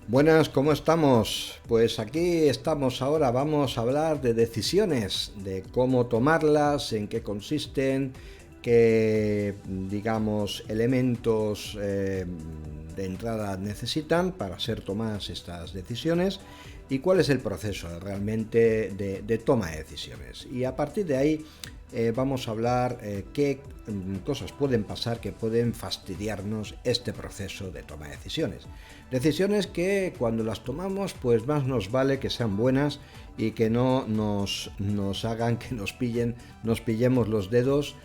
Buenas, ¿cómo estamos? Pues aquí estamos ahora, vamos a hablar de decisiones, de cómo tomarlas, en qué consisten, qué, digamos, elementos de entrada necesitan para ser tomadas estas decisiones y cuál es el proceso realmente de toma de decisiones. Y a partir de ahí vamos a hablar qué cosas pueden pasar que pueden fastidiarnos este proceso de toma de decisiones. Decisiones que cuando las tomamos pues más nos vale que sean buenas y que no nos hagan que nos pillemos los dedos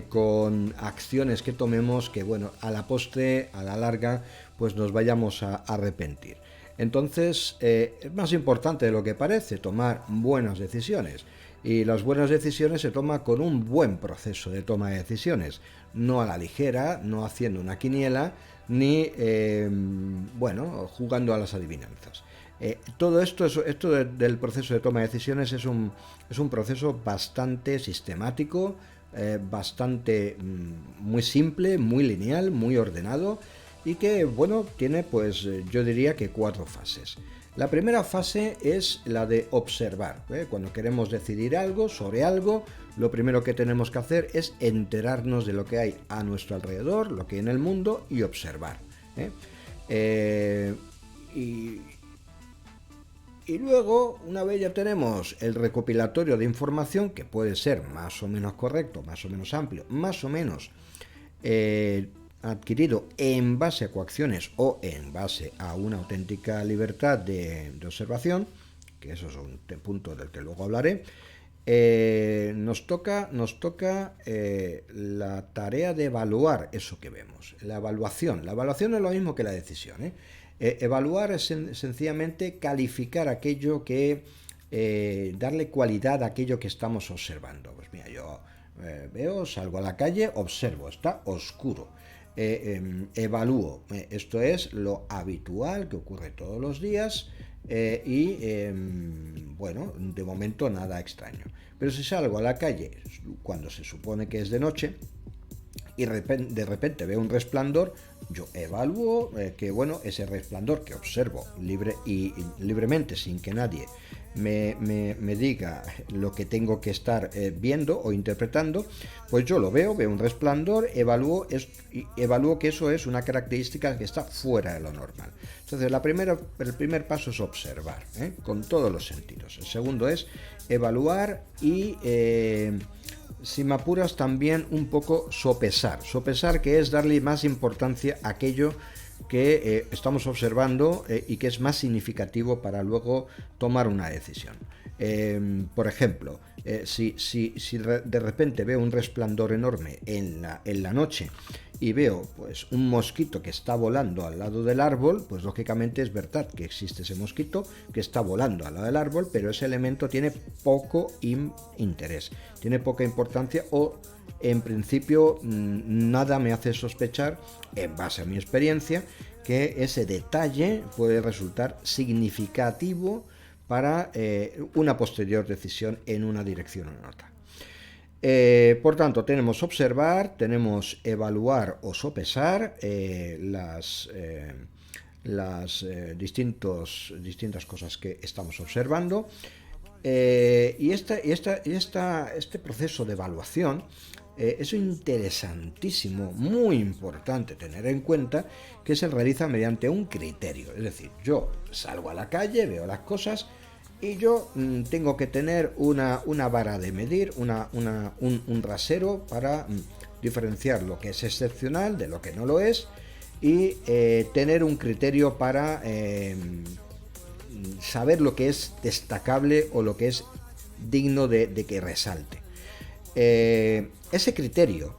con acciones que tomemos que bueno, a la postre, a la larga, pues nos vayamos a arrepentir. Entonces, es más importante de lo que parece tomar buenas decisiones. Y las buenas decisiones se toman con un buen proceso de toma de decisiones, no a la ligera, no haciendo una quiniela, ni bueno, jugando a las adivinanzas. Todo esto del proceso de toma de decisiones es un proceso bastante sistemático, bastante muy simple, muy lineal, muy ordenado y que, bueno, tiene pues yo diría que 4 fases. La primera fase es la de observar. Cuando queremos decidir algo sobre algo, lo primero que tenemos que hacer es enterarnos de lo que hay a nuestro alrededor, lo que hay en el mundo y observar. ¿eh? Eh, y, y luego, una vez ya tenemos el recopilatorio de información, que puede ser más o menos correcto, más o menos amplio, más o menos adquirido en base a coacciones o en base a una auténtica libertad de observación, que eso es un punto del que luego hablaré, nos toca la tarea de evaluar eso que vemos. La evaluación es lo mismo que la decisión. Evaluar es sencillamente calificar aquello que, darle cualidad a aquello que estamos observando. Pues mira, yo veo, salgo a la calle, observo, está oscuro. Evalúo, esto es lo habitual que ocurre todos los días y bueno, de momento nada extraño. Pero si salgo a la calle cuando se supone que es de noche y de repente veo un resplandor, yo evalúo que bueno, ese resplandor que observo libremente sin que nadie me diga lo que tengo que estar viendo o interpretando, pues yo lo veo un resplandor, evalúo que eso es una característica que está fuera de lo normal. Entonces el primer paso es observar, con todos los sentidos. El segundo es evaluar y si me apuras también un poco sopesar. Sopesar, que es darle más importancia a aquello que estamos observando y que es más significativo para luego tomar una decisión. Por ejemplo, si de repente veo un resplandor enorme en la noche y veo pues un mosquito que está volando al lado del árbol, pues lógicamente es verdad que existe ese mosquito que está volando al lado del árbol, pero ese elemento tiene poco interés, tiene poca importancia o en principio nada me hace sospechar, en base a mi experiencia, que ese detalle puede resultar significativo para una posterior decisión en una dirección o en otra. Por tanto, tenemos observar, tenemos evaluar o sopesar las distintas cosas que estamos observando. Y este proceso de evaluación es interesantísimo, muy importante tener en cuenta que se realiza mediante un criterio. Es decir, yo salgo a la calle, veo las cosas y yo tengo que tener una vara de medir, un rasero para diferenciar lo que es excepcional de lo que no lo es y tener un criterio para saber lo que es destacable o lo que es digno de que resalte. Ese criterio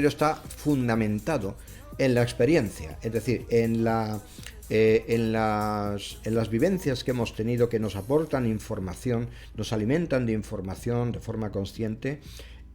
está fundamentado en la experiencia, es decir, en las vivencias que hemos tenido, que nos aportan información, nos alimentan de información de forma consciente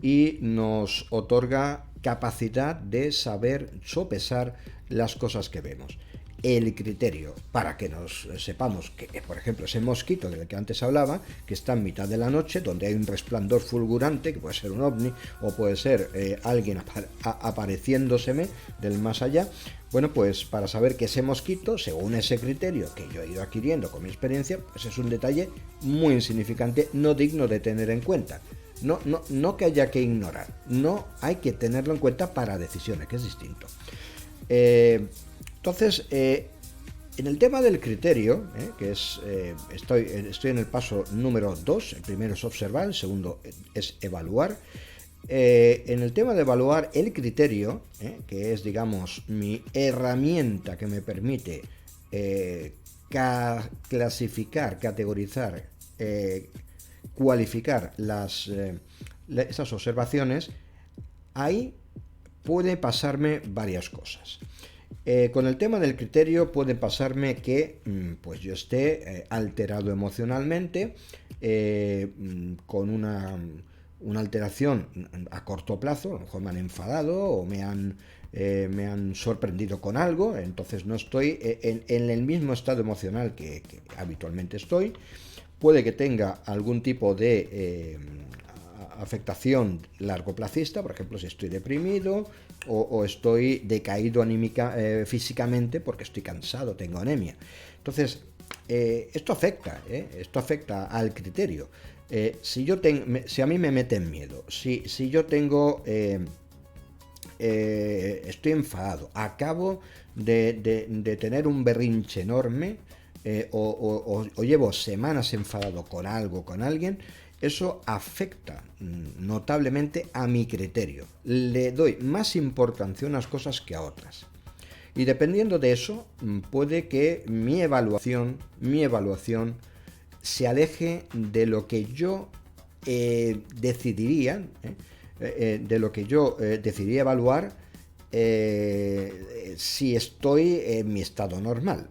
y nos otorga capacidad de saber sopesar las cosas que vemos. el criterio para que nos sepamos que, por ejemplo, ese mosquito del que antes hablaba, que está en mitad de la noche, donde hay un resplandor fulgurante, que puede ser un ovni o puede ser alguien apareciéndoseme del más allá. Bueno, pues para saber que ese mosquito, según ese criterio que yo he ido adquiriendo con mi experiencia, pues es un detalle muy insignificante, no digno de tener en cuenta. No que haya que ignorar, no hay que tenerlo en cuenta para decisiones, que es distinto. Entonces, en el tema del criterio, que es estoy en el paso número 2, el primero es observar, el segundo es evaluar. En el tema de evaluar el criterio, que es, digamos, mi herramienta que me permite clasificar, categorizar, cualificar esas observaciones, ahí puede pasarme varias cosas. Con el tema del criterio puede pasarme que pues yo esté alterado emocionalmente, con una alteración a corto plazo, a lo mejor me han enfadado o me han sorprendido con algo, entonces no estoy en el mismo estado emocional que habitualmente estoy. Puede que tenga algún tipo de afectación largoplacista, por ejemplo, si estoy deprimido o estoy decaído físicamente porque estoy cansado, tengo anemia. Entonces, esto afecta al criterio. Si a mí me meten miedo, si yo tengo, estoy enfadado, acabo de tener un berrinche enorme, o llevo semanas enfadado con algo, con alguien, eso afecta notablemente a mi criterio. Le doy más importancia a unas cosas que a otras. Y dependiendo de eso, puede que mi evaluación se aleje de lo que yo decidiría, evaluar si estoy en mi estado normal.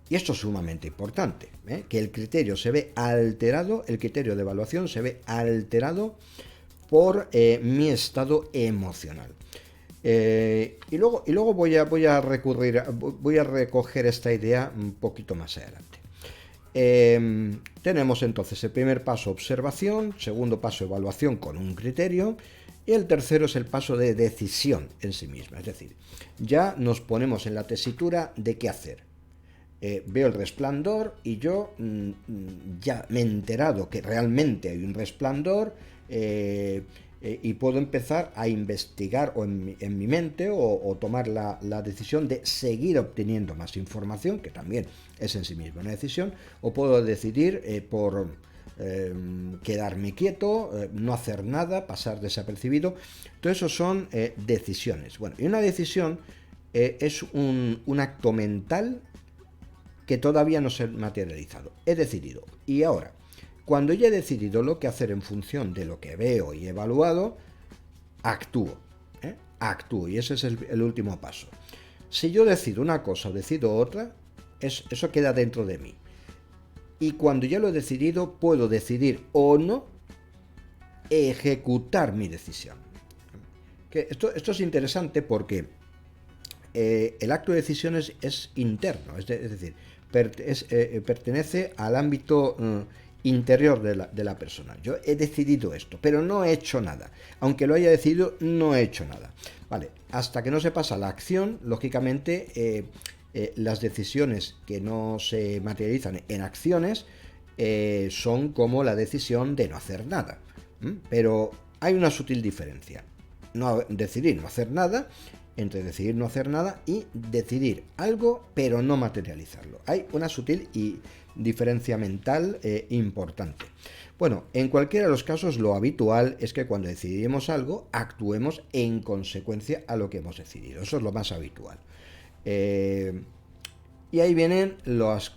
Y esto es sumamente importante, que el criterio se ve alterado, el criterio de evaluación se ve alterado por mi estado emocional. Y luego voy a recoger esta idea un poquito más adelante. Tenemos entonces el primer paso, observación, segundo paso, evaluación con un criterio, y el tercero es el paso de decisión en sí misma. Es decir, ya nos ponemos en la tesitura de qué hacer. Veo el resplandor y yo ya me he enterado que realmente hay un resplandor, y puedo empezar a investigar en mi mente o tomar la decisión de seguir obteniendo más información, que también es en sí misma una decisión, o puedo decidir por quedarme quieto, no hacer nada, pasar desapercibido. Todo eso son decisiones. Bueno, y una decisión es un acto mental que todavía no se ha materializado. He decidido. Y ahora, cuando ya he decidido lo que hacer en función de lo que veo y he evaluado, actúo. Actúo. Y ese es el último paso. Si yo decido una cosa o decido otra, eso queda dentro de mí. Y cuando ya lo he decidido, puedo decidir o no ejecutar mi decisión. Esto es interesante porque el acto de decisión es interno, es decir, pertenece al ámbito interior de la persona. Yo he decidido esto, pero no he hecho nada. Aunque lo haya decidido, no he hecho nada. Vale, hasta que no se pasa a la acción, lógicamente, las decisiones que no se materializan en acciones son como la decisión de no hacer nada. Pero hay una sutil diferencia. Decidir no hacer nada, entre decidir no hacer nada y decidir algo pero no materializarlo. Hay una sutil diferencia mental importante. Bueno, en cualquiera de los casos lo habitual es que cuando decidimos algo actuemos en consecuencia a lo que hemos decidido. Eso es lo más habitual. Y ahí vienen las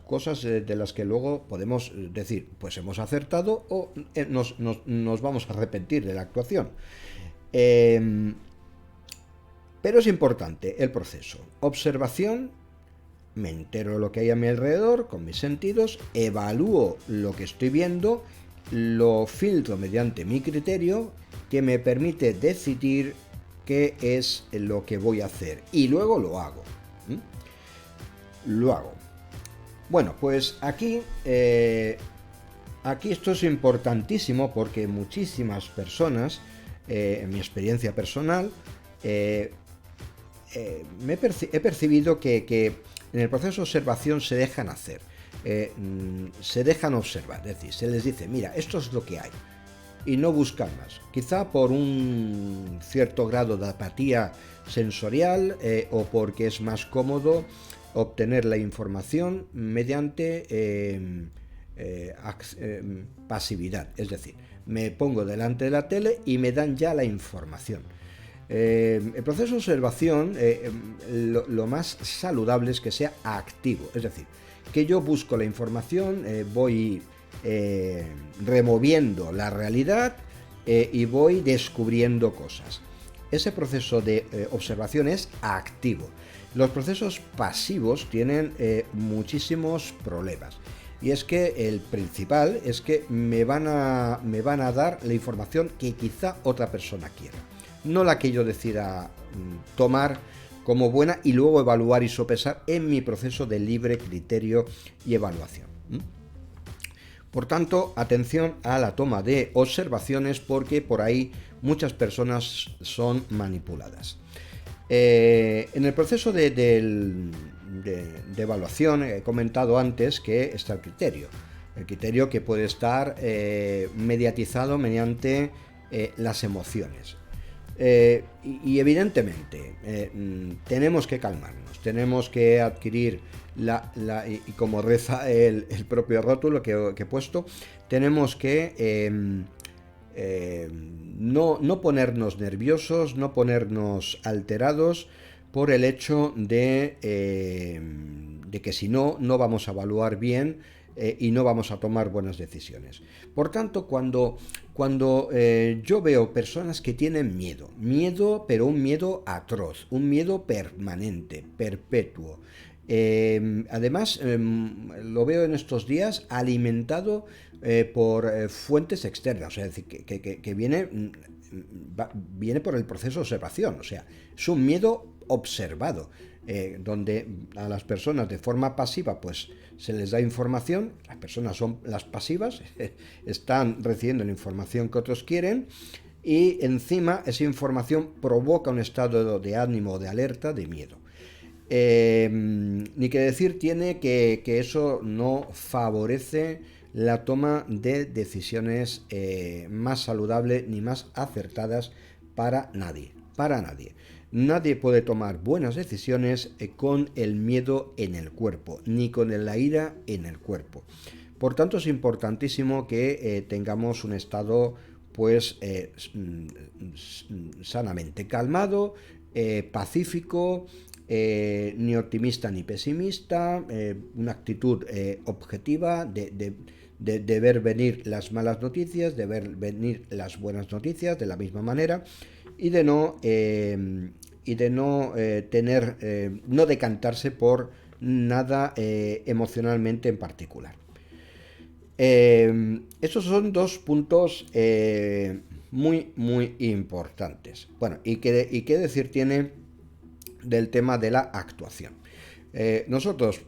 cosas de las que luego podemos decir, pues hemos acertado o nos vamos a arrepentir de la actuación. Pero es importante el proceso. Observación, me entero de lo que hay a mi alrededor con mis sentidos, evalúo lo que estoy viendo, lo filtro mediante mi criterio que me permite decidir qué es lo que voy a hacer y luego lo hago. lo hago. Bueno, pues aquí esto es importantísimo porque muchísimas personas, en mi experiencia personal, he percibido que en el proceso de observación se dejan hacer, se dejan observar, es decir, se les dice, mira, esto es lo que hay, y no buscan más, quizá por un cierto grado de apatía sensorial, o porque es más cómodo obtener la información mediante pasividad, es decir, me pongo delante de la tele y me dan ya la información. El proceso de observación, lo más saludable es que sea activo, es decir, que yo busco la información, voy removiendo la realidad, y voy descubriendo cosas. Ese proceso de observación es activo. Los procesos pasivos tienen muchísimos problemas. Y es que el principal es que me van a dar la información que quizá otra persona quiera, no la que yo decida tomar como buena y luego evaluar y sopesar en mi proceso de libre criterio y evaluación. Por tanto, atención a la toma de observaciones porque por ahí muchas personas son manipuladas. En el proceso de evaluación he comentado antes que está el criterio que puede estar mediatizado mediante las emociones. Y evidentemente tenemos que calmarnos, tenemos que adquirir y como reza el propio rótulo que he puesto, tenemos que no ponernos nerviosos, no ponernos alterados por el hecho de que si no vamos a evaluar bien, y no vamos a tomar buenas decisiones. Por tanto, cuando yo veo personas que tienen miedo, pero un miedo atroz, un miedo permanente, perpetuo, además lo veo en estos días alimentado por fuentes externas, o sea, es decir, que viene por el proceso de observación, o sea, es un miedo observado, donde a las personas de forma pasiva pues se les da información, las personas son las pasivas, están recibiendo la información que otros quieren, y encima esa información provoca un estado de ánimo, de alerta, de miedo. Ni que decir tiene que eso no favorece la toma de decisiones más saludables ni más acertadas para nadie, para nadie. Nadie puede tomar buenas decisiones con el miedo en el cuerpo, ni con la ira en el cuerpo. Por tanto, es importantísimo que tengamos un estado pues sanamente calmado, pacífico, ni optimista ni pesimista, una actitud objetiva de ver venir las malas noticias, de ver venir las buenas noticias de la misma manera, y de no decantarse por nada emocionalmente en particular. Esos son dos puntos muy importantes. Bueno, y qué decir tiene del tema de la actuación. Nosotros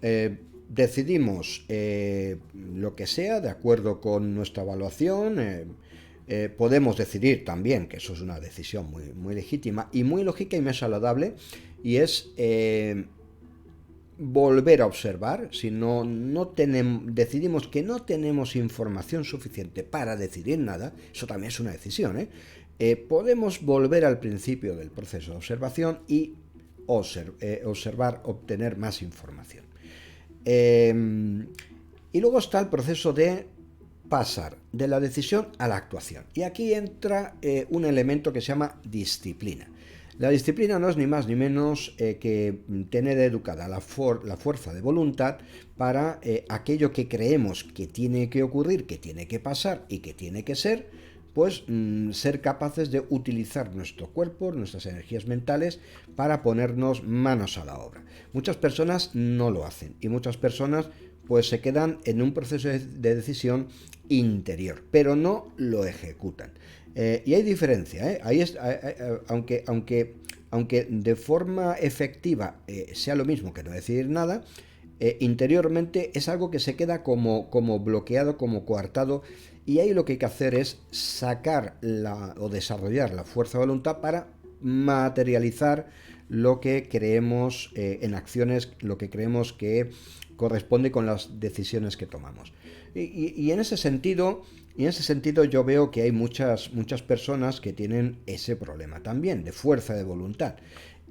decidimos lo que sea de acuerdo con nuestra evaluación. Podemos decidir también, que eso es una decisión muy legítima y muy lógica y muy saludable, y es volver a observar. Si decidimos que no tenemos información suficiente para decidir nada, eso también es una decisión, podemos volver al principio del proceso de observación y observar, obtener más información. Y luego está el proceso de pasar de la decisión a la actuación. Y aquí entra un elemento que se llama disciplina. La disciplina no es ni más ni menos que tener educada la fuerza de voluntad para aquello que creemos que tiene que ocurrir, que tiene que pasar y que tiene que ser, pues ser capaces de utilizar nuestro cuerpo, nuestras energías mentales para ponernos manos a la obra. Muchas personas no lo hacen y muchas personas pues se quedan en un proceso de decisión interior, pero no lo ejecutan. Y hay diferencia, aunque de forma efectiva sea lo mismo que no decidir nada, interiormente es algo que se queda como bloqueado, como coartado, y ahí lo que hay que hacer es sacar o desarrollar la fuerza de voluntad para materializar lo que creemos en acciones, lo que creemos que corresponde con las decisiones que tomamos. Y en ese sentido, yo veo que hay muchas personas que tienen ese problema también, de fuerza de voluntad.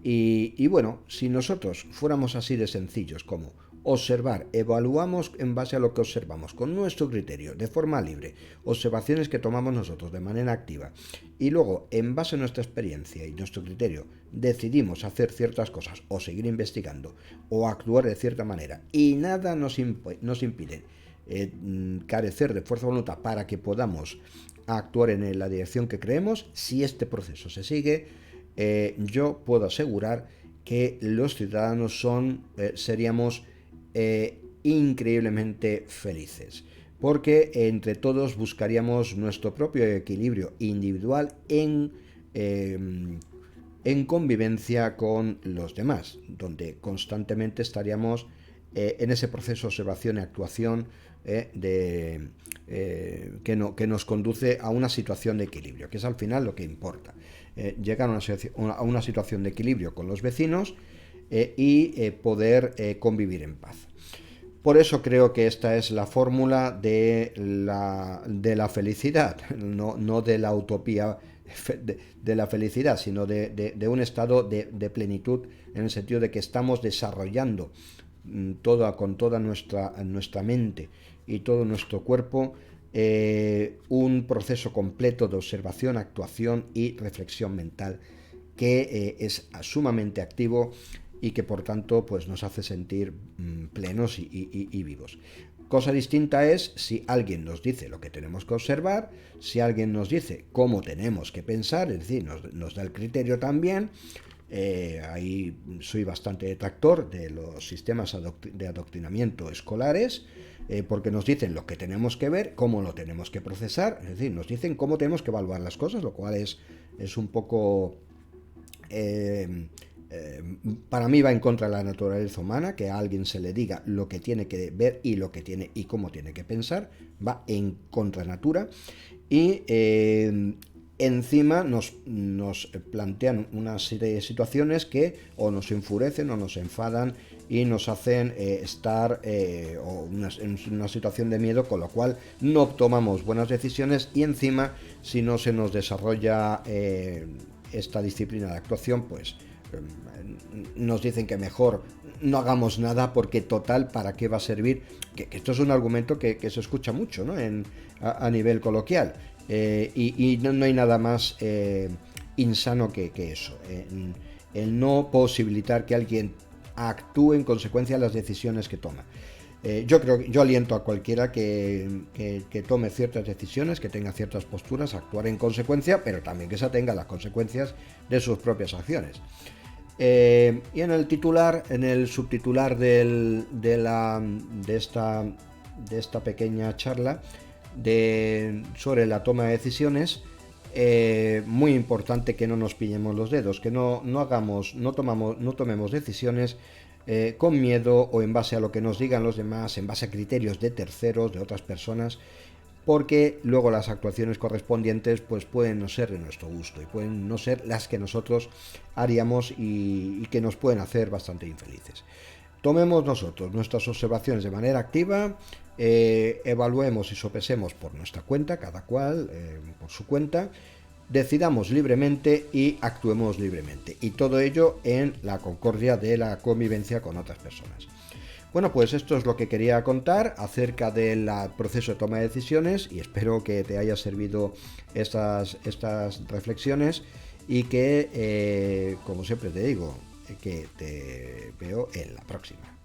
Y bueno, si nosotros fuéramos así de sencillos como observar, evaluamos en base a lo que observamos, con nuestro criterio, de forma libre, observaciones que tomamos nosotros de manera activa, y luego, en base a nuestra experiencia y nuestro criterio, decidimos hacer ciertas cosas, o seguir investigando, o actuar de cierta manera, y nada nos impide carecer de fuerza de voluntad para que podamos actuar en la dirección que creemos. Si este proceso se sigue, yo puedo asegurar que los ciudadanos seríamos increíblemente felices, porque entre todos buscaríamos nuestro propio equilibrio individual en convivencia con los demás, donde constantemente estaríamos en ese proceso de observación y actuación que nos conduce a una situación de equilibrio, que es al final lo que importa. Llegar a una situación de equilibrio con los vecinos y poder convivir en paz. Por eso creo que esta es la fórmula de la felicidad, no de la utopía de la felicidad, sino de un estado de plenitud, en el sentido de que estamos desarrollando con toda nuestra mente y todo nuestro cuerpo un proceso completo de observación, actuación y reflexión mental que es sumamente activo y que por tanto pues nos hace sentir plenos y vivos. Cosa distinta es si alguien nos dice lo que tenemos que observar, si alguien nos dice cómo tenemos que pensar, es decir, nos da el criterio también. Ahí soy bastante detractor de los sistemas de adoctrinamiento escolares, porque nos dicen lo que tenemos que ver, cómo lo tenemos que procesar, es decir, nos dicen cómo tenemos que evaluar las cosas, lo cual es un poco... para mí va en contra de la naturaleza humana, que a alguien se le diga lo que tiene que ver y cómo tiene que pensar, va en contra natura. Y encima nos plantean una serie de situaciones que o nos enfurecen o nos enfadan y nos hacen estar en una situación de miedo, con lo cual no tomamos buenas decisiones, y encima si no se nos desarrolla esta disciplina de actuación, pues nos dicen que mejor no hagamos nada, porque total, ¿para qué va a servir? Que esto es un argumento que se escucha mucho, ¿no? a nivel coloquial, y no hay nada más insano que eso, el no posibilitar que alguien actúe en consecuencia de las decisiones que toma. Yo aliento a cualquiera que tome ciertas decisiones, que tenga ciertas posturas, a actuar en consecuencia, pero también que se atenga a las consecuencias de sus propias acciones. Y en el subtitular de esta pequeña charla sobre la toma de decisiones, muy importante que no nos pillemos los dedos, que no tomemos decisiones con miedo o en base a lo que nos digan los demás, en base a criterios de terceros, de otras personas, porque luego las actuaciones correspondientes pues pueden no ser de nuestro gusto y pueden no ser las que nosotros haríamos, y que nos pueden hacer bastante infelices. Tomemos nosotros nuestras observaciones de manera activa, evaluemos y sopesemos por nuestra cuenta, cada cual por su cuenta, decidamos libremente y actuemos libremente, y todo ello en la concordia de la convivencia con otras personas. Bueno, pues esto es lo que quería contar acerca del proceso de toma de decisiones, y espero que te haya servido estas reflexiones, y que, como siempre te digo, que te veo en la próxima.